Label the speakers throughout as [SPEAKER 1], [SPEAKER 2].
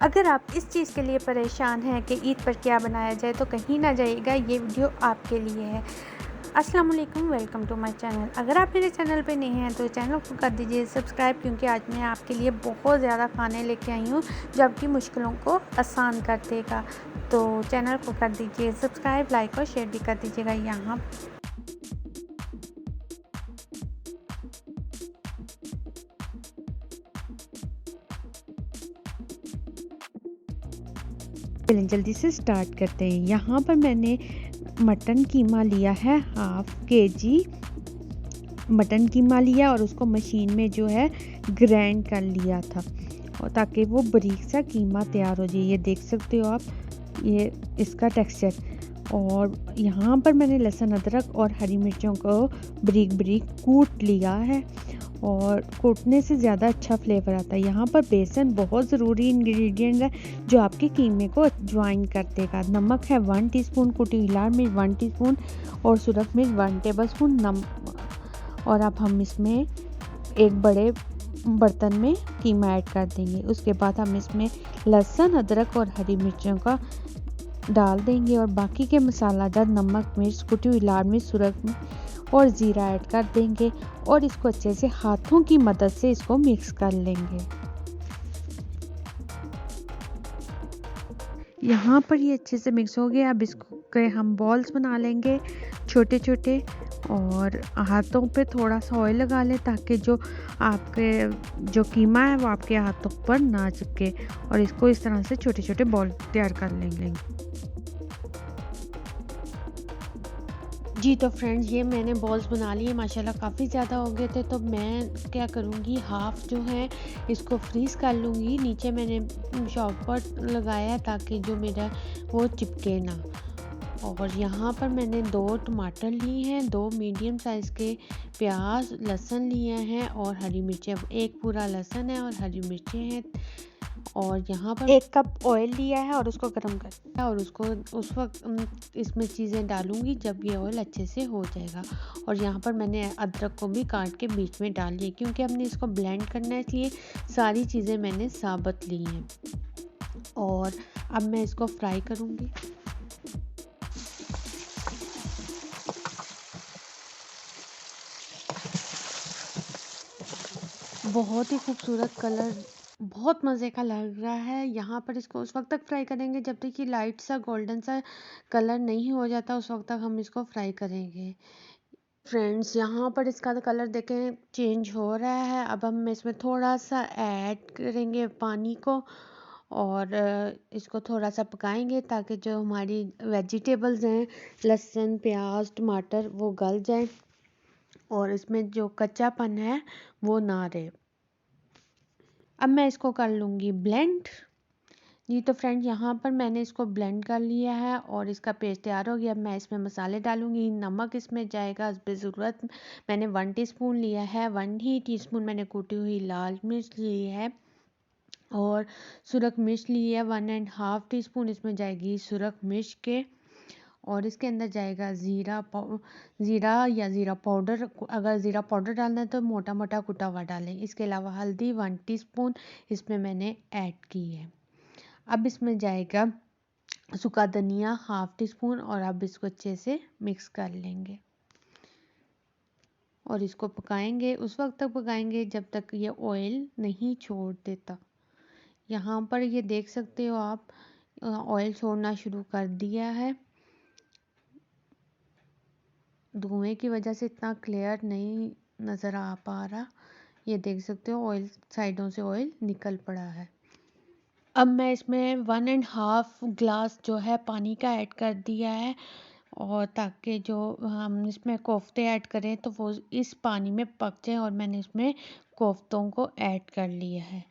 [SPEAKER 1] अगर आप इस चीज़ के लिए परेशान हैं कि ईद पर क्या बनाया जाए तो कहीं ना जाइएगा, ये वीडियो आपके लिए है। अस्सलाम वालेकुम, वेलकम टू माय चैनल। अगर आप मेरे चैनल पे नए हैं तो चैनल को कर दीजिए सब्सक्राइब, क्योंकि आज मैं आपके लिए बहुत ज़्यादा खाने लेके आई हूँ जो आपकी मुश्किलों को आसान कर देगा। तो चैनल को कर दीजिए सब्सक्राइब, लाइक और शेयर भी कर दीजिएगा। यहाँ
[SPEAKER 2] चलें जल्दी से स्टार्ट करते हैं। यहाँ पर मैंने मटन कीमा लिया है, हाफ के जी मटन कीमा लिया और उसको मशीन में जो है ग्राइंड कर लिया था, और ताकि वो बारीक सा कीमा तैयार हो जाए। ये देख सकते हो आप, ये इसका टेक्सचर। और यहाँ पर मैंने लहसुन अदरक और हरी मिर्चों को बारीक बारीक कूट लिया है, और कूटने से ज़्यादा अच्छा फ्लेवर आता है। यहाँ पर बेसन बहुत ज़रूरी इंग्रेडिएंट है जो आपके कीमे को ज्वाइन कर देगा। नमक है 1 टीस्पून, कुटी हुई लाल मिर्च 1 टीस्पून और सूरख मिर्च 1 टेबलस्पून और अब हम इसमें एक बड़े बर्तन में कीमा ऐड कर देंगे। उसके बाद हम इसमें लहसुन अदरक और हरी मिर्चों का डाल देंगे, और बाकी के मसालादार नमक मिर्च कुटी हुई लाल मिर्च सूरख मिर्च और ज़ीरा ऐड कर देंगे, और इसको अच्छे से हाथों की मदद से इसको मिक्स कर लेंगे। यहाँ पर ये अच्छे से मिक्स हो गया। अब इसको के हम बॉल्स बना लेंगे छोटे छोटे, और हाथों पे थोड़ा सा ऑयल लगा लें ताकि जो आपके जो कीमा है वो आपके हाथों पर ना चिपके, और इसको इस तरह से छोटे छोटे बॉल तैयार कर लेंगे। जी तो फ्रेंड्स, ये मैंने बॉल्स बना लिए माशाल्लाह, काफ़ी ज़्यादा हो गए थे। तो मैं क्या करूँगी, हाफ़ जो है इसको फ्रीज़ कर लूँगी। नीचे मैंने शॉपर लगाया ताकि जो मेरा वो चिपके ना। और यहाँ पर मैंने 2 टमाटर लिए हैं, 2 मीडियम साइज़ के प्याज, लहसुन लिए हैं और हरी मिर्चें। 1 पूरा लहसुन है और हरी मिर्चें हैं। और यहाँ पर 1 कप ऑयल लिया है और उसको गर्म कर, और उसको उस वक्त इसमें चीज़ें डालूंगी जब ये ऑयल अच्छे से हो जाएगा। और यहाँ पर मैंने अदरक को भी काट के बीच में डाल लिया, क्योंकि हमने इसको ब्लेंड करना है, इसलिए सारी चीज़ें मैंने साबुत ली हैं। और अब मैं इसको फ्राई करूँगी। बहुत ही खूबसूरत कलर, बहुत मज़े का लग रहा है। यहाँ पर इसको उस वक्त तक फ्राई करेंगे जब तक कि लाइट सा गोल्डन सा कलर नहीं हो जाता, उस वक्त तक हम इसको फ्राई करेंगे। फ्रेंड्स, यहाँ पर इसका कलर देखें चेंज हो रहा है। अब हम इसमें थोड़ा सा ऐड करेंगे पानी को, और इसको थोड़ा सा पकाएंगे ताकि जो हमारी वेजिटेबल्स हैं, लहसुन प्याज टमाटर, वो गल जाए और इसमें जो कच्चापन है वो ना रहे। अब मैं इसको कर लूँगी ब्लेंड। जी तो फ्रेंड, यहाँ पर मैंने इसको ब्लेंड कर लिया है और इसका पेस्ट तैयार हो गया। अब मैं इसमें मसाले डालूँगी। नमक इसमें जाएगा हस्बे ज़रूरत। मैंने 1 टीस्पून लिया है। 1 ही टीस्पून मैंने कुटी हुई लाल मिर्च ली है, और सूरख मिर्च ली है 1.5 टीस्पून। इसमें जाएगी सूरख मिर्च के, और इसके अंदर जाएगा ज़ीरा या ज़ीरा पाउडर। अगर ज़ीरा पाउडर डालना है तो मोटा मोटा कुटा हुआ डालें। इसके अलावा हल्दी 1 टीस्पून इसमें मैंने ऐड की है। अब इसमें जाएगा सूखा धनिया 1/2 टीस्पून, और अब इसको अच्छे से मिक्स कर लेंगे और इसको पकाएंगे। उस वक्त तक पकाएंगे जब तक ये ऑयल नहीं छोड़ देता। यहाँ पर ये देख सकते हो आप, ऑयल छोड़ना शुरू कर दिया है। धुएं की वजह से इतना क्लियर नहीं नज़र आ पा रहा। ये देख सकते हो ऑयल, साइडों से ऑयल निकल पड़ा है। अब मैं इसमें 1.5 ग्लास जो है पानी का ऐड कर दिया है, और ताकि जो हम इसमें कोफ्ते ऐड करें तो वो इस पानी में पक जाए। और मैंने इसमें कोफ्तों को ऐड कर लिया है,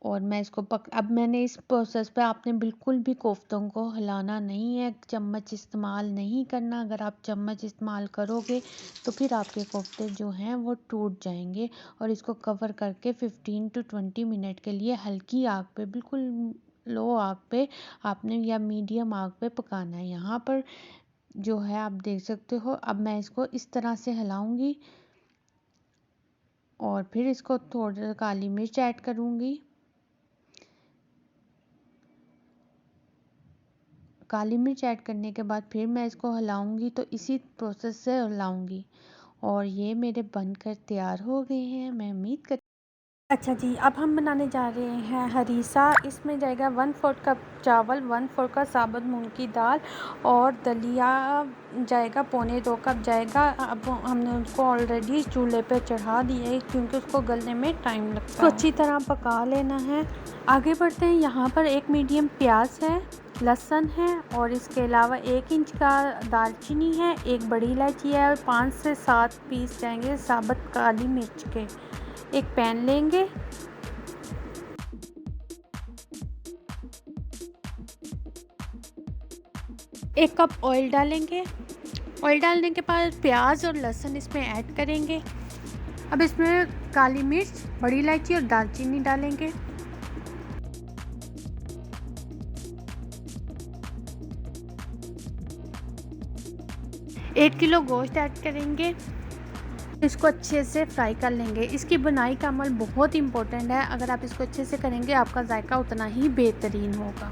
[SPEAKER 2] और मैं इसको अब मैंने इस प्रोसेस पे आपने बिल्कुल भी कोफ्तों को हिलाना नहीं है, चम्मच इस्तेमाल नहीं करना। अगर आप चम्मच इस्तेमाल करोगे तो फिर आपके कोफ्ते जो हैं वो टूट जाएंगे। और इसको कवर करके 15 to 20 मिनट के लिए हल्की आग पे, बिल्कुल लो आग पे आपने या मीडियम आग पे पकाना है। यहाँ पर जो है आप देख सकते हो। अब मैं इसको इस तरह से हिलाऊंगी, और फिर इसको थोड़ा काली मिर्च ऐड करूँगी, काली मिर्च ऐड करने के बाद फिर मैं इसको हिलाऊंगी, तो इसी प्रोसेस से हिलाऊंगी। और ये मेरे बनकर तैयार हो गए हैं। मैं उम्मीद कर
[SPEAKER 1] अच्छा जी, अब हम बनाने जा रहे हैं हरीसा। इसमें जाएगा 1/4 कप चावल, 1/4 कप साबुत मूंग की दाल और दलिया जाएगा, 1/4 कप जाएगा। अब हमने उसको ऑलरेडी चूल्हे पे चढ़ा दिया है क्योंकि उसको गलने में टाइम लगता है। इसको अच्छी तरह पका लेना है। आगे बढ़ते हैं। यहाँ पर एक मीडियम प्याज है, लहसुन है और इसके अलावा 1 इंच का दालचीनी है, एक बड़ी इलायची है और 5 से 7 पीस जाएंगे साबुत काली मिर्च के। एक पैन लेंगे, एक कप ऑयल डालेंगे। ऑयल डालने के बाद प्याज और लहसुन इसमें ऐड करेंगे। अब इसमें काली मिर्च, बड़ी इलायची और दालचीनी डालेंगे। एक किलो गोश्त ऐड करेंगे। इसको अच्छे से फ्राई कर लेंगे। इसकी बुनाई का अमल बहुत इम्पोर्टेंट है। अगर आप इसको अच्छे से करेंगे आपका जायका उतना ही बेहतरीन होगा।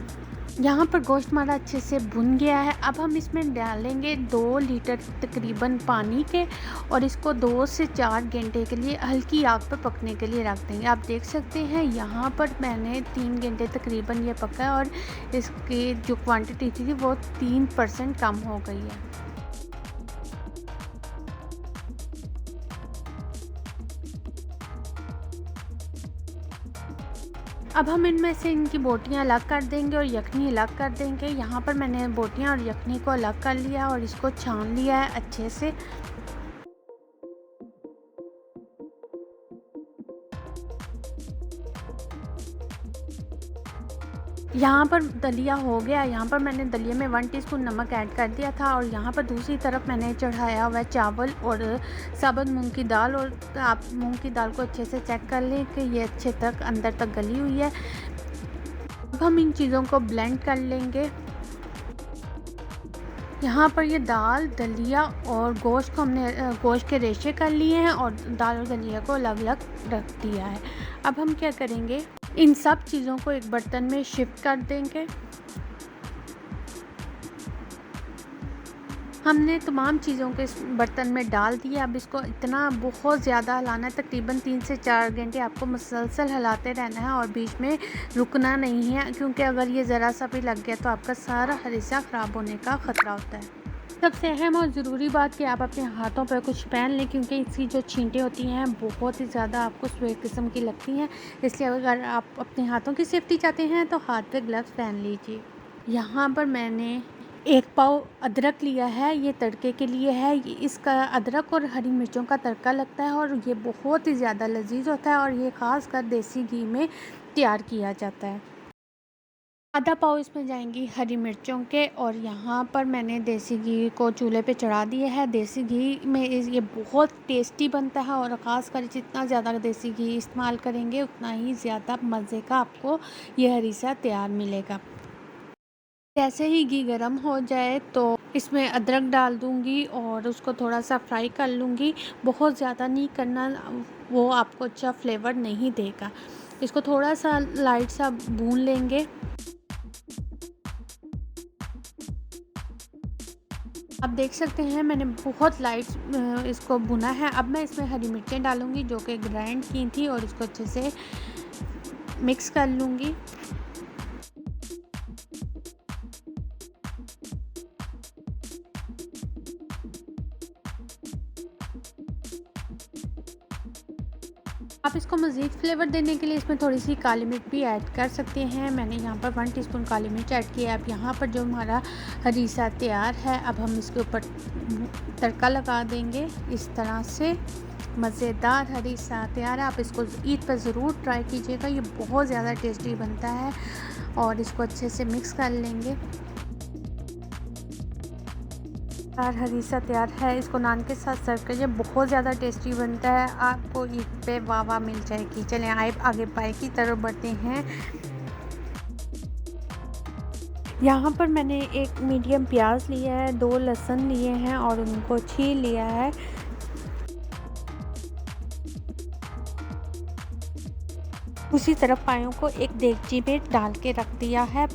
[SPEAKER 1] यहाँ पर गोश्त हमारा अच्छे से भुन गया है। अब हम इसमें डालेंगे 2 लीटर तकरीबन पानी के और इसको 2 से 4 घंटे के लिए हल्की आग पर पकने के लिए रख देंगे। आप देख सकते हैं यहाँ पर मैंने 3 घंटे तकरीबन ये पका है और इसकी जो क्वांटिटी थी वो 3% कम हो गई है। अब हम इनमें से इनकी बोटियां अलग कर देंगे और यखनी अलग कर देंगे। यहाँ पर मैंने बोटियां और यखनी को अलग कर लिया और इसको छान लिया है अच्छे से। यहाँ पर दलिया हो गया। यहाँ पर मैंने दलिया में 1 टीस्पून नमक ऐड कर दिया था और यहाँ पर दूसरी तरफ मैंने चढ़ाया हुआ चावल और साबुत मूंग की दाल। और आप मूंग की दाल को अच्छे से चेक कर लें कि ये अच्छे तक अंदर तक गली हुई है। अब हम इन चीज़ों को ब्लेंड कर लेंगे। यहाँ पर ये दाल, दलिया और गोश्त को हमने गोश्त के रेशे कर लिए हैं और दाल और दलिया को अलग अलग रख दिया है। अब हम क्या करेंगे, इन सब चीज़ों को एक बर्तन में शिफ्ट कर देंगे। हमने तमाम चीज़ों को इस बर्तन में डाल दिया। अब इसको इतना बहुत ज़्यादा हिलाना है, तकरीबन 3 से 4 घंटे आपको मुसलसल हिलाते रहना है और बीच में रुकना नहीं है, क्योंकि अगर ये ज़रा सा भी लग गया तो आपका सारा हरीसा ख़राब होने का ख़तरा होता है। सबसे अहम और ज़रूरी बात कि आप अपने हाथों पर कुछ पहन लें, क्योंकि इसकी जो छींटें होती हैं बहुत ही ज़्यादा आपको स्वेट किस्म की लगती हैं। इसलिए अगर आप अपने हाथों की सेफ्टी चाहते हैं तो हाथ पे ग्लव्स पहन लीजिए। यहाँ पर मैंने 1 पाव अदरक लिया है, ये तड़के के लिए है। ये इसका अदरक और हरी मिर्चों का तड़का लगता है और ये बहुत ही ज़्यादा लजीज होता है और ये ख़ासकर देसी घी में तैयार किया जाता है। आधा पाव इसमें जाएंगी हरी मिर्चों के और यहाँ पर मैंने देसी घी को चूल्हे पे चढ़ा दिया है। देसी घी में ये बहुत टेस्टी बनता है और ख़ासकर जितना ज़्यादा देसी घी इस्तेमाल करेंगे उतना ही ज़्यादा मज़े का आपको ये हरीसा तैयार मिलेगा। जैसे ही घी गर्म हो जाए तो इसमें अदरक डाल दूंगी और उसको थोड़ा सा फ्राई कर लूँगी। बहुत ज़्यादा नहीं करना, वो आपको अच्छा फ्लेवर नहीं देगा। इसको थोड़ा सा लाइट सा भून लेंगे। आप देख सकते हैं मैंने बहुत लाइट इसको भुना है। अब मैं इसमें हरी मिर्चें डालूँगी जो कि ग्राइंड की थी और इसको अच्छे से मिक्स कर लूँगी। आप इसको मज़ीद फ्लेवर देने के लिए इसमें थोड़ी सी काली मिर्च भी ऐड कर सकते हैं। मैंने यहाँ पर 1 टीस्पून काली मिर्च ऐड किया है। अब यहाँ पर जो हमारा हरीसा तैयार है, अब हम इसके ऊपर तड़का लगा देंगे। इस तरह से मज़ेदार हरीसा तैयार है। आप इसको ईद पर ज़रूर ट्राई कीजिएगा, ये बहुत ज़्यादा टेस्टी बनता है। और इसको अच्छे से मिक्स कर लेंगे। हरीसा तैयार है, इसको नान के साथ सर्व करिए, बहुत ज़्यादा टेस्टी बनता है। आपको ईद पे वाह वाह मिल जाएगी। चलें आगे पाए की तरफ बढ़ते हैं। यहाँ पर मैंने एक मीडियम प्याज लिया है, 2 लहसुन लिए हैं और उनको छील लिया है। उसी तरफ पायों को एक देगची में डाल के रख दिया है।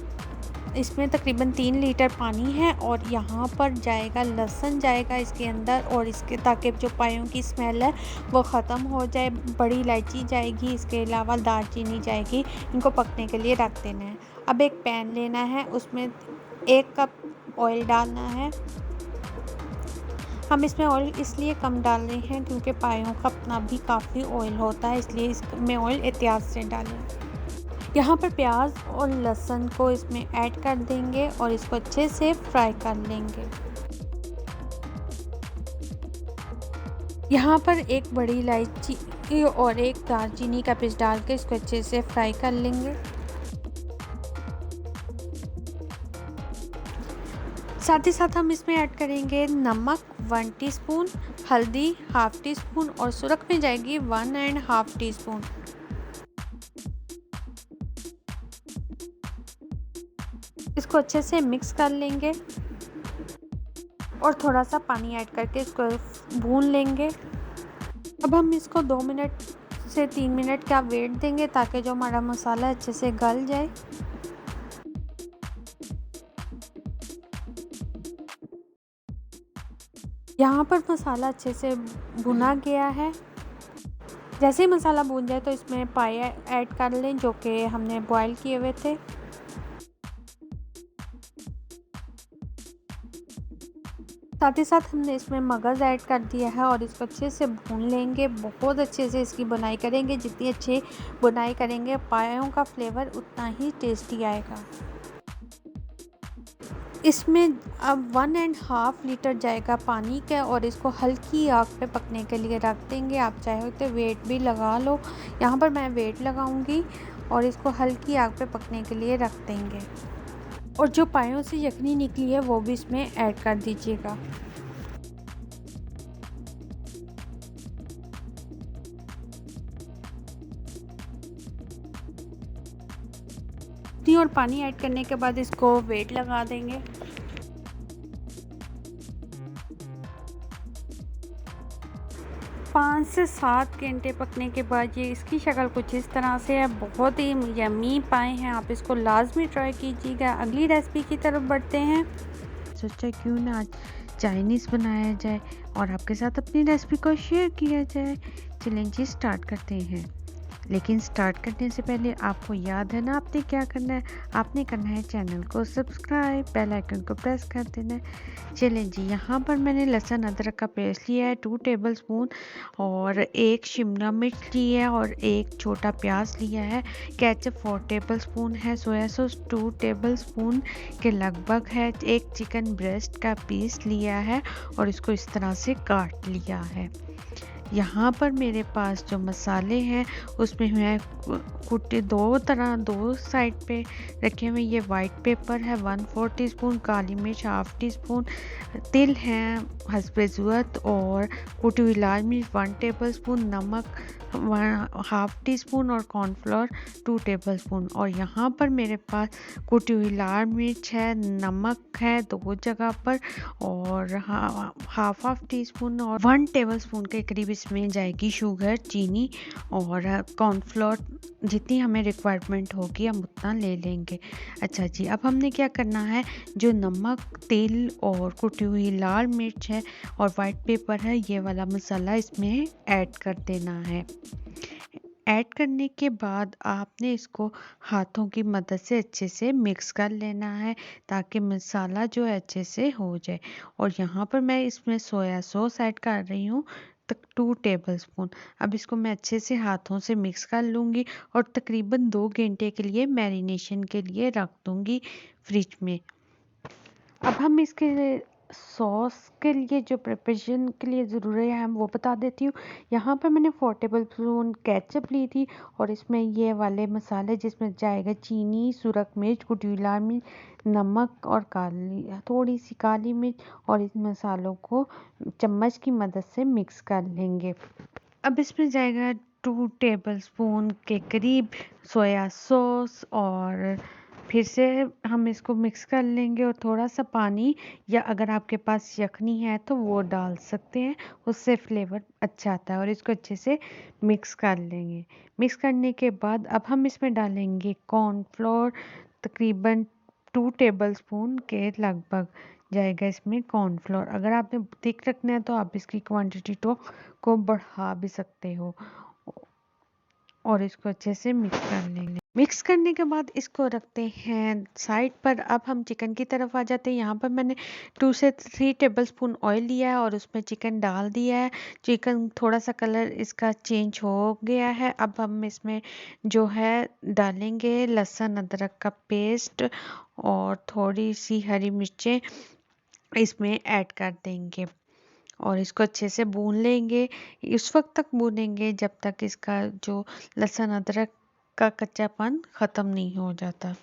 [SPEAKER 1] इसमें तकरीबन 3 लीटर पानी है और यहाँ पर जाएगा लहसुन जाएगा इसके अंदर, और इसके ताकि जो पायों की स्मेल है वो ख़त्म हो जाए। बड़ी इलायची जाएगी, इसके अलावा दालचीनी जाएगी। इनको पकने के लिए रख देना है। अब एक पैन लेना है, उसमें 1 कप ऑयल डालना है। हम इसमें ऑयल इसलिए कम डाल रहे हैं क्योंकि पायों का अपना भी काफ़ी ऑयल होता है, इसलिए इसमें ऑयल एहतियात से डालें। यहाँ पर प्याज और लहसुन को इसमें ऐड कर देंगे और इसको अच्छे से फ्राई कर लेंगे। यहाँ पर एक बड़ी इलायची और एक दालचीनी का पीस डाल के इसको अच्छे से फ्राई कर लेंगे। साथ ही साथ हम इसमें ऐड करेंगे नमक 1 टीस्पून, हल्दी 1/2 टीस्पून और सुरख में जाएगी 1.5 टीस्पून। इसको अच्छे से मिक्स कर लेंगे और थोड़ा सा पानी ऐड करके इसको भून लेंगे। अब हम इसको 2 मिनट से 3 मिनट का वेट देंगे ताकि जो हमारा मसाला अच्छे से गल जाए। यहाँ पर मसाला अच्छे से भुना गया है। जैसे ही मसाला भून जाए तो इसमें पाए ऐड कर लें जो कि हमने बॉईल किए हुए थे। साथ ही साथ हमने इसमें मगज़ ऐड कर दिया है और इसको अच्छे से भून लेंगे। बहुत अच्छे से इसकी बुनाई करेंगे, जितनी अच्छी बुनाई करेंगे पायों का फ्लेवर उतना ही टेस्टी आएगा। इसमें अब 1.5 लीटर जाएगा पानी का और इसको हल्की आग पे पकने के लिए रख देंगे। आप चाहे तो वेट भी लगा लो, यहाँ पर मैं वेट लगाऊंगी और इसको हल्की आग पे पकने के लिए रख देंगे। और जो पायों से यखनी निकली है वो भी इसमें ऐड कर दीजिएगा। और पानी ऐड करने के बाद इसको वेट लगा देंगे। पाँच से 7 घंटे पकने के बाद ये इसकी शक्ल कुछ इस तरह से है। बहुत ही यम्मी पाए हैं, आप इसको लाजमी ट्राई कीजिएगा। अगली रेसिपी की तरफ बढ़ते हैं।
[SPEAKER 2] सोचा क्यों ना आज चाइनीज़ बनाया जाए और आपके साथ अपनी रेसिपी को शेयर किया जाए। चलें जी स्टार्ट करते हैं। लेकिन स्टार्ट करने से पहले आपको याद है ना आपने क्या करना है? आपने करना है चैनल को सब्सक्राइब, बेल आइकन को प्रेस कर देना है। चलें जी, यहाँ पर मैंने लहसुन अदरक का पेस्ट लिया है 2 टेबलस्पून और 1 शिमला मिर्च ली है और 1 छोटा प्याज लिया है। केचप 4 टेबलस्पून है। सोया सॉस 2 टेबलस्पून के लगभग है। 1 चिकन ब्रेस्ट का पीस लिया है और इसको इस तरह से काट लिया है। यहाँ पर मेरे पास जो मसाले हैं उसमें मैं कुटे दो साइड पे रखे हुए। ये वाइट पेपर है 1/4 टीस्पून, काली मिर्च 1/2 टीस्पून, तिल हैं हस्बे ज़रूरत और कुटी हुई लाल मिर्च 1 टेबलस्पून, नमक 1/2 टीस्पून और कॉर्नफ्लोर 2 टेबलस्पून। और यहाँ पर मेरे पास कुटी हुई लाल मिर्च है, नमक है 2 जगह पर और हाफ टीस्पून और 1 टेबलस्पून के करीब इसमें जाएगी शुगर, चीनी और कॉर्नफ्लोर। जितनी हमें रिक्वायरमेंट होगी हम उतना ले लेंगे। अच्छा जी, अब हमने क्या करना है, जो नमक, तिल और कुटी हुई लाल मिर्च है और वाइट पेपर है, ये वाला मसाला इसमें ऐड कर देना है। ऐड करने के बाद आपने इसको हाथों की मदद से अच्छे से मिक्स कर लेना है ताकि मसाला जो है अच्छे से हो जाए। और यहाँ पर मैं इसमें सोया सॉस ऐड कर रही हूँ 2 टेबलस्पून। अब इसको मैं अच्छे से हाथों से मिक्स कर लूँगी और तकरीबन 2 घंटे के लिए मैरिनेशन के लिए रख दूँगी फ्रिज में। अब हम इसके सॉस के लिए जो प्रिपरेशन के लिए ज़रूरी है हम वो बता देती हूँ। यहाँ पर मैंने 4 टेबलस्पून केचप ली थी और इसमें ये वाले मसाले जिसमें जाएगा चीनी, सुरख मिर्च, कुटी हुई लाल मिर्च, नमक और थोड़ी सी काली मिर्च और इस मसालों को चम्मच की मदद से मिक्स कर लेंगे। अब इसमें जाएगा 2 टेबलस्पून के करीब सोया सॉस और फिर से हम इसको मिक्स कर लेंगे और थोड़ा सा पानी या अगर आपके पास यखनी है तो वो डाल सकते हैं, उससे फ्लेवर अच्छा आता है। और इसको अच्छे से मिक्स कर लेंगे। मिक्स करने के बाद अब हम इसमें डालेंगे कॉर्नफ्लोर तकरीबन 2 टेबलस्पून के लगभग जाएगा इसमें कॉर्नफ्लोर। अगर आपने थिक रखना है तो आप इसकी क्वांटिटी को बढ़ा भी सकते हो और इसको अच्छे से मिक्स कर लेंगे। मिक्स करने के बाद इसको रखते हैं साइड पर। अब हम चिकन की तरफ आ जाते हैं। यहाँ पर मैंने 2 से 3 टेबलस्पून ऑयल लिया है और उसमें चिकन डाल दिया है। चिकन थोड़ा सा कलर इसका चेंज हो गया है। अब हम इसमें जो है डालेंगे लहसुन अदरक का पेस्ट और थोड़ी सी हरी मिर्चें इसमें ऐड कर देंगे और इसको अच्छे से भून लेंगे। इस वक्त तक भूनेंगे जब तक इसका जो लहसुन अदरक का कच्चापन ख़त्म नहीं हो जाता।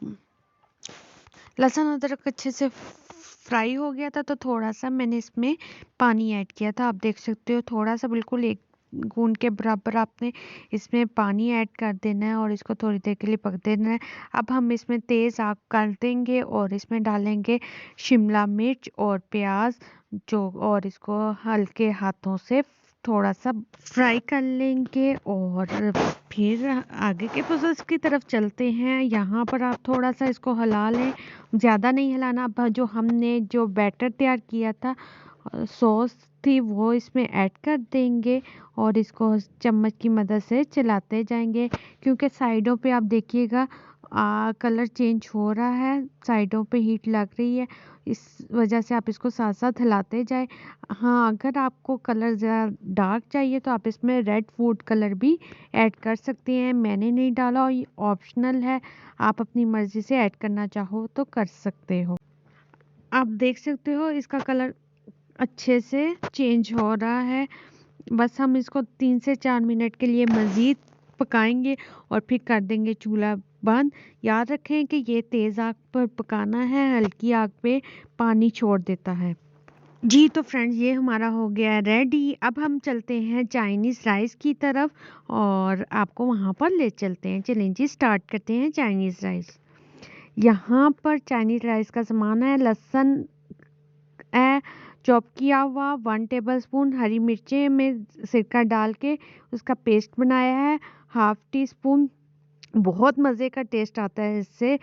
[SPEAKER 2] लहसुन अदरक अच्छे से फ्राई हो गया था तो थोड़ा सा मैंने इसमें पानी ऐड किया था। आप देख सकते हो थोड़ा सा, बिल्कुल एक गूंद के बराबर आपने इसमें पानी ऐड कर देना है और इसको थोड़ी देर के लिए पक देना है। अब हम इसमें तेज़ आग कर देंगे और इसमें डालेंगे शिमला मिर्च और प्याज और इसको हल्के हाथों से थोड़ा सा फ्राई कर लेंगे और फिर आगे के प्रोसेस की तरफ चलते हैं। यहाँ पर आप थोड़ा सा इसको हिला लें, ज़्यादा नहीं हिलाना। अब जो हमने जो बैटर तैयार किया था, सॉस थी, वो इसमें ऐड कर देंगे और इसको चम्मच की मदद से चलाते जाएंगे क्योंकि साइडों पे आप देखिएगा कलर चेंज हो रहा है, साइडों पे हीट लग रही है। इस वजह से आप इसको साथ साथ हिलाते जाए। हाँ, अगर आपको कलर ज़रा डार्क चाहिए तो आप इसमें रेड फूड कलर भी ऐड कर सकते हैं। मैंने नहीं डाला और ये ऑप्शनल है, आप अपनी मर्ज़ी से ऐड करना चाहो तो कर सकते हो। आप देख सकते हो इसका कलर अच्छे से चेंज हो रहा है। बस हम इसको 3 से 4 मिनट के लिए मज़ीद पकाएंगे और फिर कर देंगे चूल्हा बंद। याद रखें कि ये तेज़ आग पर पकाना है, हल्की आग पे पानी छोड़ देता है। जी तो फ्रेंड्स, ये हमारा हो गया है रेडी। अब हम चलते हैं चाइनीज़ राइस की तरफ और आपको वहाँ पर ले चलते हैं। चलें जी, स्टार्ट करते हैं चाइनीज़ राइस। यहाँ पर चाइनीज़ राइस का सामान है, लहसुन है चॉप किया हुआ, 1 टेबलस्पून हरी मिर्चें में सिरका डाल के उसका पेस्ट बनाया है, हाफ टी स्पून, बहुत मज़े का टेस्ट आता है इससे।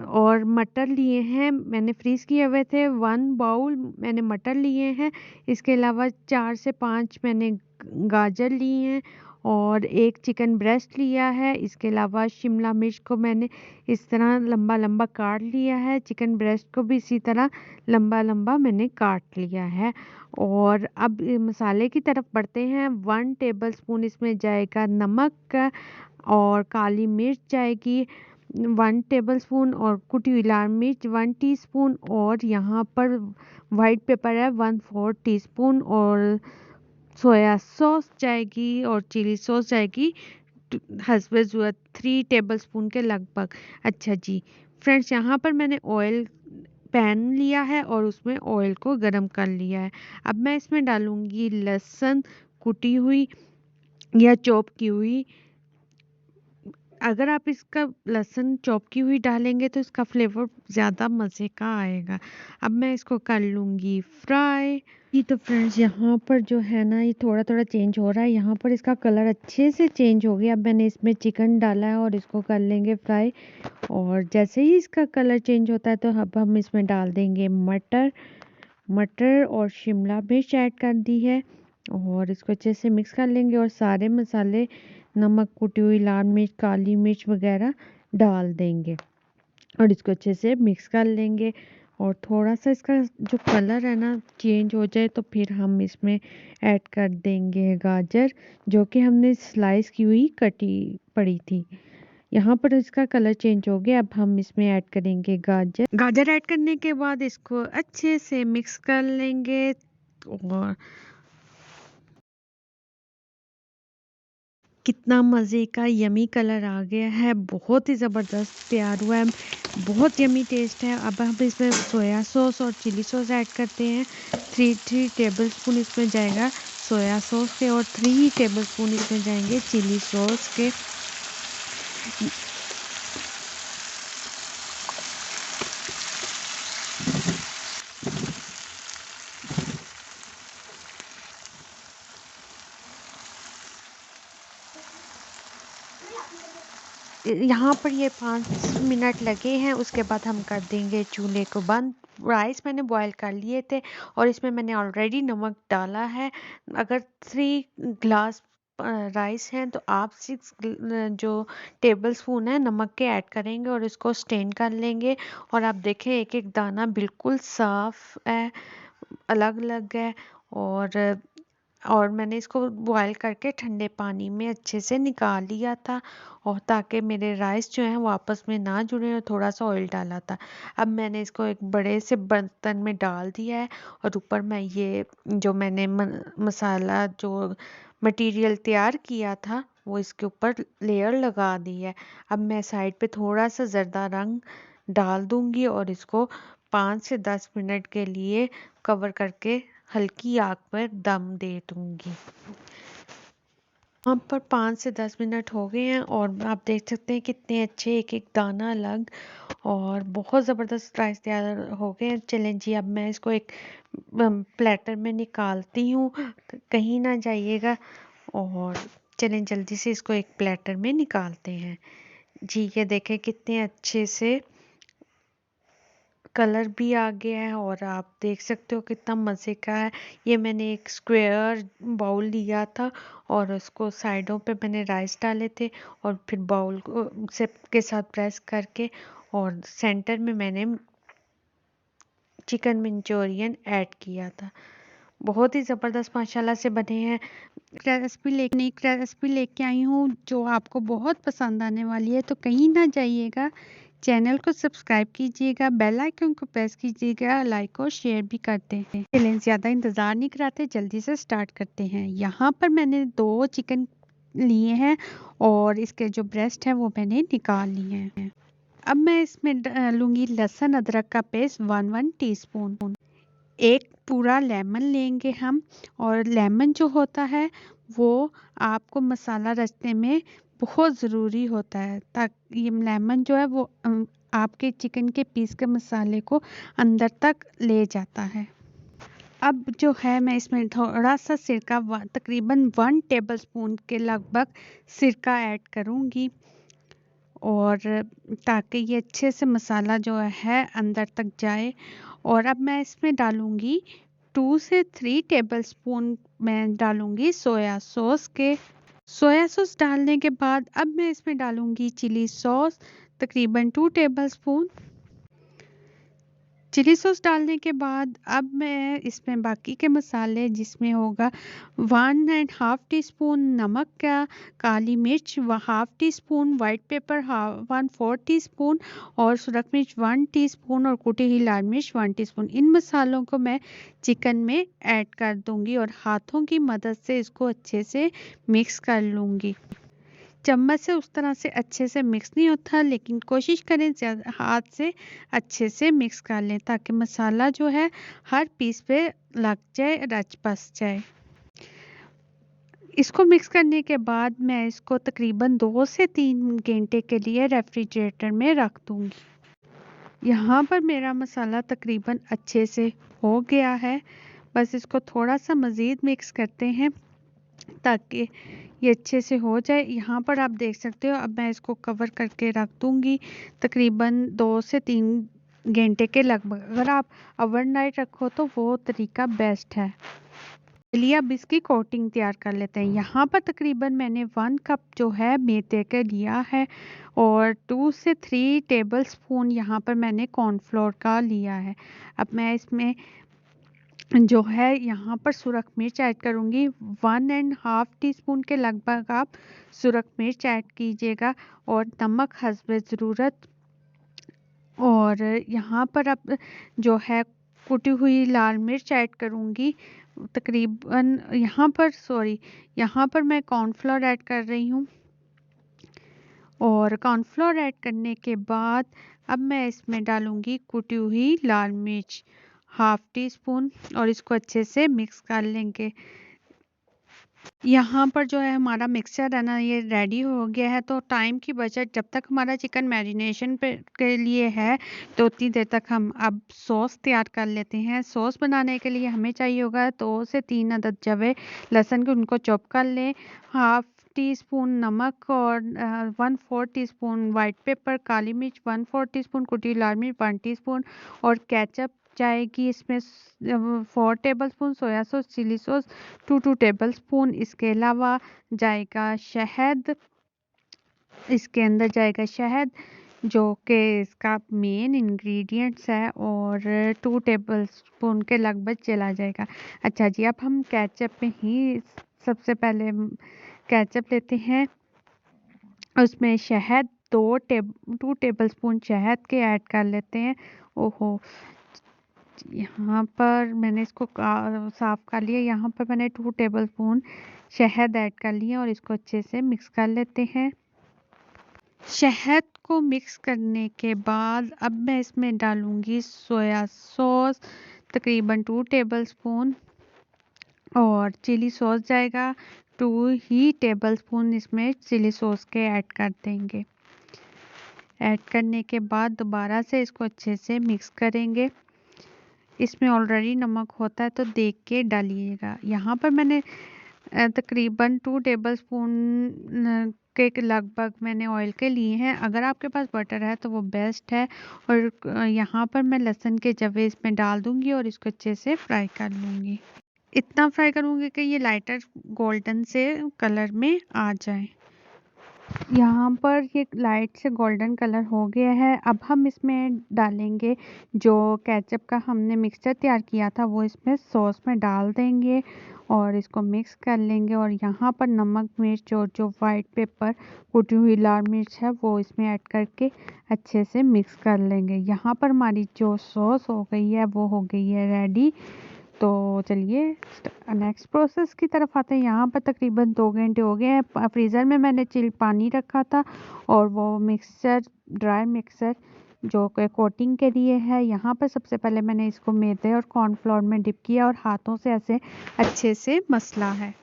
[SPEAKER 2] और मटर लिए हैं, मैंने फ्रीज़ किए हुए थे, 1 बाउल मैंने मटर लिए हैं। इसके अलावा 4 से 5 मैंने गाजर लिए हैं और 1 चिकन ब्रेस्ट लिया है। इसके अलावा शिमला मिर्च को मैंने इस तरह लंबा लंबा काट लिया है, चिकन ब्रेस्ट को भी इसी तरह लंबा लंबा मैंने काट लिया है। और अब मसाले की तरफ बढ़ते हैं। 1 टेबलस्पून इसमें जाएगा नमक और काली मिर्च जाएगी 1 टेबलस्पून और कुटी हुई लाल मिर्च 1 टीस्पून और यहाँ पर वाइट पेपर है 1/4 टीस्पून और सोया सॉस जाएगी और चिली सॉस जाएगी हस्बे ज़रूरत 3 टेबलस्पून के लगभग। अच्छा जी फ्रेंड्स, यहाँ पर मैंने ऑयल पैन लिया है और उसमें ऑयल को गरम कर लिया है। अब मैं इसमें डालूंगी लहसुन कुटी हुई या चॉप की हुई। अगर आप इसका लहसुन चॉप की हुई डालेंगे तो इसका फ्लेवर ज़्यादा मज़े का आएगा। अब मैं इसको कर लूँगी फ्राई। जी तो फ्रेंड्स, यहाँ पर जो है ना, ये थोड़ा थोड़ा चेंज हो रहा है। यहाँ पर इसका कलर अच्छे से चेंज हो गया। अब मैंने इसमें चिकन डाला है और इसको कर लेंगे फ्राई। और जैसे ही इसका कलर चेंज होता है तो अब हम इसमें डाल देंगे मटर और शिमला मिर्च ऐड कर दी है और इसको अच्छे से मिक्स कर लेंगे और सारे मसाले नमक, कुटी हुई लाल मिर्च, काली मिर्च वगैरह डाल देंगे और इसको अच्छे से मिक्स कर लेंगे। और थोड़ा सा इसका जो कलर है ना चेंज हो जाए तो फिर हम इसमें ऐड कर देंगे गाजर, जो कि हमने स्लाइस की हुई कटी पड़ी थी। यहाँ पर इसका कलर चेंज हो गया। अब हम इसमें ऐड करेंगे गाजर ऐड करने के बाद इसको अच्छे से मिक्स कर लेंगे और कितना मज़े का यमी कलर आ गया है, बहुत ही ज़बरदस्त तैयार हुआ है, बहुत यमी टेस्ट है। अब हम इसमें सोया सॉस और चिली सॉस ऐड करते हैं। 3 टेबलस्पून इसमें जाएगा सोया सॉस के और 3 टेबलस्पून इसमें जाएंगे चिली सॉस के। यहाँ पर ये 5 मिनट लगे हैं, उसके बाद हम कर देंगे चूल्हे को बंद। राइस मैंने बॉयल कर लिए थे और इसमें मैंने ऑलरेडी नमक डाला है। अगर 3 ग्लास राइस हैं तो आप 6 जो टेबल स्पून है नमक के ऐड करेंगे और इसको स्टेन कर लेंगे। और आप देखें एक एक दाना बिल्कुल साफ है, अलग अलग है। और मैंने इसको बॉयल करके ठंडे पानी में अच्छे से निकाल लिया था, और ताकि मेरे राइस जो हैं वो आपस में ना जुड़े, और थोड़ा सा ऑयल डाला था। अब मैंने इसको एक बड़े से बर्तन में डाल दिया है, और ऊपर मैं ये जो मैंने मसाला जो मटेरियल तैयार किया था वो इसके ऊपर लेयर लगा दी है। अब मैं साइड पे थोड़ा सा जर्दा रंग डाल दूंगी और इसको 5 से 10 मिनट के लिए कवर करके हल्की आग पर दम दे दूंगी। यहाँ पर 5 से 10 मिनट हो गए हैं और आप देख सकते हैं कितने अच्छे एक एक दाना अलग, और बहुत ज़बरदस्त राइस तैयार हो गए हैं। चलें जी, अब मैं इसको एक प्लेटर में निकालती हूँ, कहीं ना जाइएगा। और चलें जल्दी से इसको एक प्लेटर में निकालते हैं। जी ये देखें कितने अच्छे से कलर भी आ गया है, और आप देख सकते हो कितना मज़े का है। ये मैंने एक स्क्वायर बाउल लिया था और उसको साइडों पे मैंने राइस डाले थे, और फिर बाउल को से के साथ प्रेस करके, और सेंटर में मैंने चिकन मंचूरियन ऐड किया था। बहुत ही ज़बरदस्त माशाल्लाह से बने हैं। रेसिपी लेके आई हूँ जो आपको बहुत पसंद आने वाली है, तो कहीं ना जाइएगा, चैनल को सब्सक्राइब कीजिएगा, बेल आइकन को प्रेस कीजिएगा, लाइक और शेयर भी करते हैं। चलें ज़्यादा इंतज़ार नहीं कराते, जल्दी से स्टार्ट करते हैं। यहाँ पर मैंने 2 चिकन लिए हैं और इसके जो ब्रेस्ट है वो मैंने निकाल लिए हैं। अब मैं इसमें लूँगी लहसुन अदरक का पेस्ट 1 टीस्पून। एक पूरा लेमन लेंगे हम, और लेमन जो होता है वो आपको मसाला रचने में बहुत ज़रूरी होता है, ताकि ये लेमन जो है वो आपके चिकन के पीस के मसाले को अंदर तक ले जाता है। अब जो है मैं इसमें थोड़ा सा सिरका तकरीबन 1 टेबलस्पून के लगभग सिरका ऐड करूँगी, और ताकि ये अच्छे से मसाला जो है अंदर तक जाए। और अब मैं इसमें डालूँगी 2 से 3 टेबलस्पून मैं डालूँगी सोया सॉस के। सोया सॉस डालने के बाद अब मैं इसमें डालूँगी चिली सॉस तकरीबन 2 टेबलस्पून। चिली सॉस डालने के बाद अब मैं इसमें बाकी के मसाले, जिसमें होगा 1.5 टीस्पून नमक का, काली मिर्च 1/2 टीस्पून, वाइट पेपर 1/4 टीस्पून, और सुरख मिर्च 1 टीस्पून, और कुटी हुई लाल मिर्च 1 टीस्पून। इन मसालों को मैं चिकन में ऐड कर दूंगी और हाथों की मदद से इसको अच्छे से मिक्स कर लूँगी। चम्मच से उस तरह से अच्छे से मिक्स नहीं होता, लेकिन कोशिश करें ज़्यादा हाथ से अच्छे से मिक्स कर लें, ताकि मसाला जो है हर पीस पे लग जाए, रच बस जाए। इसको मिक्स करने के बाद मैं इसको तकरीबन 2 से 3 घंटे के लिए रेफ्रिजरेटर में रख दूंगी। यहाँ पर मेरा मसाला तकरीबन अच्छे से हो गया है, बस इसको थोड़ा सा मज़ीद मिक्स करते हैं ताकि ये अच्छे से हो जाए। यहाँ पर आप देख सकते हो, अब मैं इसको कवर करके रख दूँगी तकरीबन 2 से 3 घंटे के लगभग। अगर आप ओवरनाइट रखो तो वो तरीका बेस्ट है। चलिए अब इसकी कोटिंग तैयार कर लेते हैं। यहाँ पर तकरीबन मैंने 1 कप जो है मैदे का लिया है, और 2 से 3 टेबलस्पून यहाँ पर मैंने कॉर्नफ्लोर का लिया है। अब मैं इसमें जो है यहाँ पर सुरख मिर्च ऐड करूँगी 1.5 टीस्पून के लगभग आप सुरख मिर्च ऐड कीजिएगा, और नमक हस्बे ज़रूरत। और यहाँ पर अब जो है कुटी हुई लाल मिर्च ऐड करूँगी तकरीबन, यहाँ पर मैं कॉर्नफ्लोर ऐड कर रही हूँ। और कॉर्नफ्लोर ऐड करने के बाद अब मैं इसमें डालूँगी कुटी हुई लाल मिर्च 1/2 टीस्पून, और इसको अच्छे से मिक्स कर लेंगे। यहाँ पर जो है हमारा मिक्सचर है ना, ये रेडी हो गया है। तो टाइम की बचत, जब तक हमारा चिकन मैरिनेशन पे के लिए है तो उतनी देर तक हम अब सॉस तैयार कर लेते हैं। सॉस बनाने के लिए हमें चाहिए होगा 2 से 3 अदद जवे लहसुन के, उनको चॉप कर लें। 1/2
[SPEAKER 1] टीस्पून नमक और 1/4 टीस्पून वाइट पेपर, काली मिर्च 1/4 टीस्पून, कुटी लाल मिर्च 1 टीस्पून और केचप जाएगी इसमें 4 tablespoon, soya sauce, chilli sauce 2 tablespoon. इसके अलावा जाएगा शहद, इसके अंदर जाएगा शहद जो कि इसका मेन इंग्रेडिएंट्स है और 2 टेबलस्पून के लगभग चला जाएगा। अच्छा जी, अब हम केचप में ही सबसे पहले केचप लेते हैं, उसमें शहद 2 टेबलस्पून शहद के ऐड कर लेते हैं। ओहो, यहाँ पर मैंने इसको साफ कर लिया। यहाँ पर मैंने 2 टेबलस्पून शहद ऐड कर लिया और इसको अच्छे से मिक्स कर लेते हैं। शहद को मिक्स करने के बाद अब मैं इसमें डालूंगी सोया सॉस तकरीबन 2 टेबलस्पून और चिली सॉस जाएगा 2 ही टेबलस्पून, इसमें चिली सॉस के ऐड कर देंगे। ऐड करने के बाद दोबारा से इसको अच्छे से मिक्स करेंगे। इसमें ऑलरेडी नमक होता है तो देख के डालिएगा। यहाँ पर मैंने तकरीबन 2 टेबलस्पून के लगभग मैंने ऑयल के लिए हैं। अगर आपके पास बटर है तो वो बेस्ट है। और यहाँ पर मैं लहसुन के जवे इसमें डाल दूंगी और इसको अच्छे से फ्राई कर लूँगी। इतना फ्राई करूँगी कि ये लाइटर गोल्डन से कलर में आ जाए। यहाँ पर ये लाइट से गोल्डन कलर हो गया है। अब हम इसमें डालेंगे जो केचप का हमने मिक्सचर तैयार किया था, वो इसमें सॉस में डाल देंगे और इसको मिक्स कर लेंगे। और यहाँ पर नमक, मिर्च और जो वाइट पेपर, कुटी हुई लाल मिर्च है वो इसमें ऐड करके अच्छे से मिक्स कर लेंगे। यहाँ पर हमारी जो सॉस हो गई है वो हो गई है रेडी। तो चलिए नेक्स्ट प्रोसेस की तरफ आते हैं। यहाँ पर तकरीबन 2 घंटे हो गए हैं। फ्रीज़र में मैंने चिल पानी रखा था और वो मिक्सचर, ड्राई मिक्सचर जो कि कोटिंग के लिए है, यहाँ पर सबसे पहले मैंने इसको मैदे और कॉर्नफ्लोर में डिप किया और हाथों से ऐसे अच्छे से मसला है।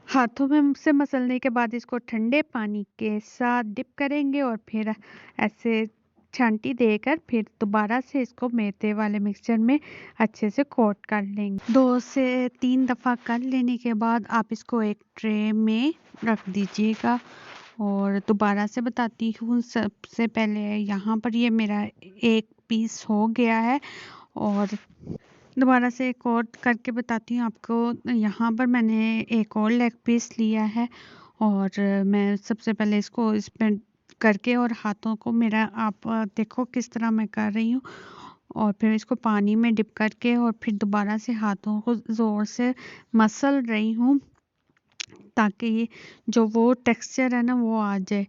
[SPEAKER 1] हाथों में से मसलने के बाद इसको ठंडे पानी के साथ डिप करेंगे और फिर ऐसे छांटी देकर फिर दोबारा से इसको मैदे वाले मिक्सचर में अच्छे से कोट कर लेंगे। 2 से 3 दफ़ा कर लेने के बाद आप इसको एक ट्रे में रख दीजिएगा। और दोबारा से बताती हूँ, सबसे पहले यहाँ पर ये मेरा एक पीस हो गया है और दोबारा से एक और करके बताती हूँ आपको। यहाँ पर मैंने एक और लेग पीस लिया है और मैं सबसे पहले इसको इसमें करके और हाथों को मेरा, आप देखो किस तरह मैं कर रही हूँ, और फिर इसको पानी में डिप करके और फिर दोबारा से हाथों को ज़ोर से मसल रही हूँ ताकि ये जो वो टेक्सचर है ना वो आ जाए,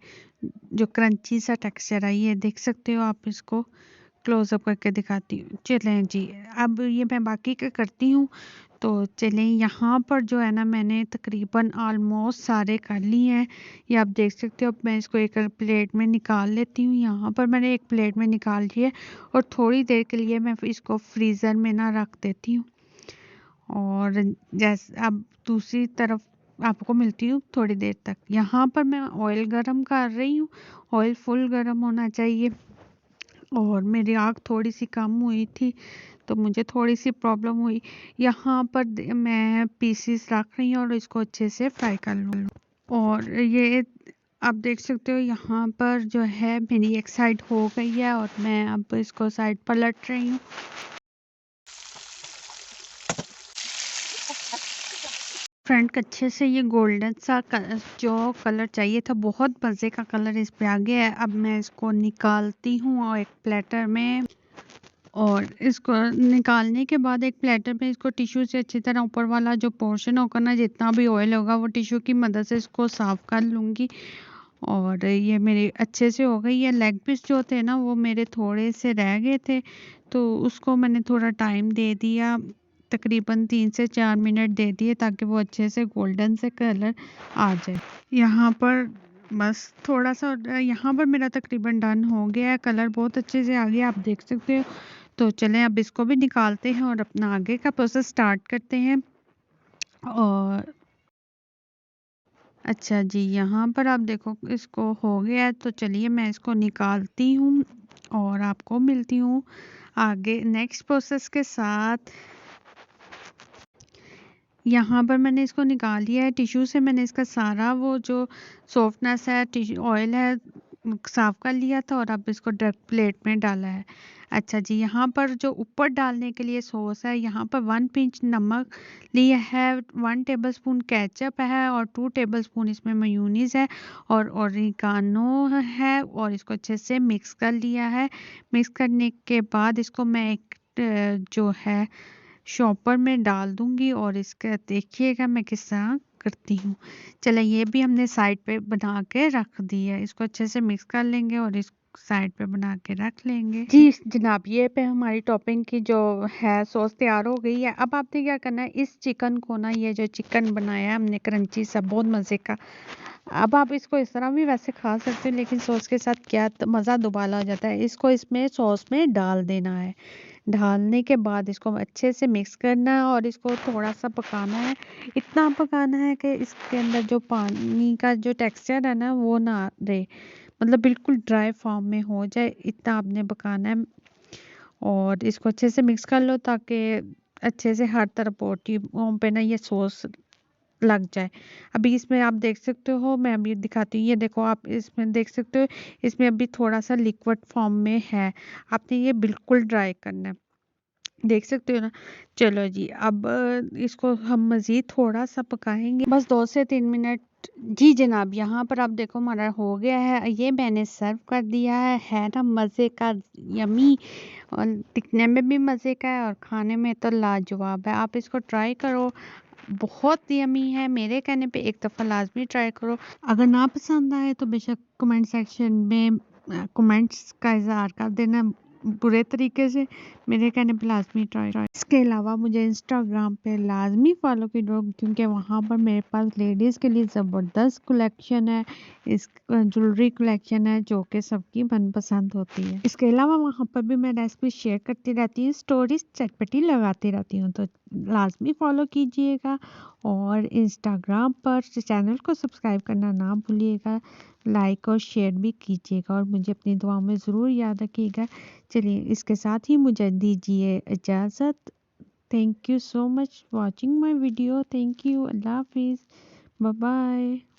[SPEAKER 1] जो क्रंची सा टेक्सचर है। ये देख सकते हो आप, इसको क्लोजअप करके दिखाती हूँ। चलें जी, अब ये मैं बाकी का करती हूँ। तो चलें, यहाँ पर जो है ना मैंने तकरीबन ऑलमोस्ट सारे कर लिए हैं, ये आप देख सकते हो। अब मैं इसको एक प्लेट में निकाल लेती हूँ। यहाँ पर मैंने एक प्लेट में निकाल लिया और थोड़ी देर के लिए मैं इसको फ्रीज़र में ना रख देती हूँ। और जैसे अब दूसरी तरफ आपको मिलती हूँ थोड़ी देर तक। यहाँ पर मैं ऑयल गरम कर रही हूँ, ऑयल फुल गरम होना चाहिए। और मेरी आग थोड़ी सी कम हुई थी तो मुझे थोड़ी सी प्रॉब्लम हुई। यहाँ पर मैं पीसीस रख रही हूँ और इसको अच्छे से फ्राई कर लूँ। और ये आप देख सकते हो यहाँ पर जो है मेरी एक साइड हो गई है और मैं अब इसको साइड पलट रही हूँ। फ्रंट अच्छे से ये गोल्डन सा जो कलर चाहिए था, बहुत मज़े का कलर इस पे आ गया है। अब मैं इसको निकालती हूँ और एक प्लेटर में, और इसको निकालने के बाद एक प्लेटर में इसको टिश्यू से अच्छी तरह ऊपर वाला जो पोर्शन होगा ना, जितना भी ऑयल होगा वो टिश्यू की मदद से इसको साफ कर लूँगी। और ये मेरे अच्छे से हो गई है। लेग पीस जो थे ना वो मेरे थोड़े से रह गए थे तो उसको मैंने थोड़ा टाइम दे दिया, तकरीबन 3 से 4 मिनट दे दिए ताकि वो अच्छे से गोल्डन से कलर आ जाए। यहाँ पर बस थोड़ा सा, यहाँ पर मेरा तकरीबन डन हो गया है, कलर बहुत अच्छे से आ गया, आप देख सकते हो। तो चलें अब इसको भी निकालते हैं और अपना आगे का प्रोसेस स्टार्ट करते हैं। और अच्छा जी, यहाँ पर आप देखो इसको हो गया है, तो चलिए मैं इसको निकालती हूँ और आपको मिलती हूँ आगे नेक्स्ट प्रोसेस के साथ। यहाँ पर मैंने इसको निकाल लिया है टिश्यू से। मैंने इसका सारा वो जो सॉफ्टनेस है, टिश्यू ऑयल है, साफ कर लिया था और अब इसको डायरेक्ट प्लेट में डाला है। अच्छा जी, यहाँ पर जो ऊपर डालने के लिए सॉस है, यहाँ पर 1 पिंच नमक लिया है, 1 टेबलस्पून केचप है और 2 टेबलस्पून इसमें मेयोनीज है और ओरिगानो है और इसको अच्छे से मिक्स कर लिया है। मिक्स करने के बाद इसको मैं एक जो है शॉपर में डाल दूंगी और इसका देखिएगा मैं किस तरह करती हूँ। चलो ये भी हमने साइड पे बना के रख दी है। इसको अच्छे से मिक्स कर लेंगे और इस साइड पे बना के रख लेंगे। जी जनाब, ये पे हमारी टॉपिंग की जो है सॉस तैयार हो गई है। अब आपने क्या करना है, इस चिकन को ना, ये जो चिकन बनाया है हमने क्रंची सा, बहुत मज़े का, अब आप इसको इस तरह भी वैसे खा सकते हो, लेकिन सॉस के साथ क्या मज़ा दुबाला हो जाता है। इसको इसमें सॉस में डाल देना है। डालने के बाद इसको अच्छे से मिक्स करना है और इसको थोड़ा सा पकाना है। इतना पकाना है कि इसके अंदर जो पानी का जो टेक्सचर है ना, वो ना रहे, मतलब बिल्कुल ड्राई फॉर्म में हो जाए, इतना आपने पकाना है। और इसको अच्छे से मिक्स कर लो ताकि अच्छे से हर तरफ बोटियों पे ना ये सॉस लग जाए। अभी इसमें आप देख सकते हो, मैं अभी दिखाती हूँ, ये देखो आप इसमें देख सकते हो, इसमें अभी थोड़ा सा लिक्विड फॉर्म में है। आपने ये बिल्कुल ड्राई करना है, देख सकते हो ना। चलो जी, अब इसको हम मज़ीद थोड़ा सा पकाएंगे, बस 2 से 3 मिनट। जी जनाब, यहाँ पर आप देखो हमारा हो गया है। ये मैंने सर्व कर दिया है ना मज़े का, यमी, और दिखने में भी मज़े का है और खाने में तो लाजवाब है। आप इसको ट्राई करो, बहुत यमी है। मेरे कहने पे एक दफ़ा लाजमी ट्राई करो। अगर ना पसंद आए तो बेशक कमेंट सेक्शन में कमेंट्स का इज़हार कर देना बुरे तरीके से। मेरे कहने पे लाजमी ट्राई। इसके अलावा मुझे इंस्टाग्राम पे लाजमी फॉलो कीजिए, क्योंकि वहाँ पर मेरे पास लेडीज़ के लिए ज़बरदस्त कलेक्शन है, इस ज्वेलरी कलेक्शन है जो कि सबकी मनपसंद होती है। इसके अलावा वहाँ पर भी मैं रेसिपी शेयर करती रहती हूँ, स्टोरीज चटपटी लगाती रहती हूँ, तो लाजमी फॉलो कीजिएगा। और इंस्टाग्राम पर चैनल को सब्सक्राइब करना ना भूलिएगा, लाइक और शेयर भी कीजिएगा और मुझे अपनी दुआओं में ज़रूर याद रखिएगा। चलिए इसके साथ ही मुझे दीजिए इजाज़त। Thank you so much watching my video. Thank you. अल्लाह हाफिज़। Bye bye.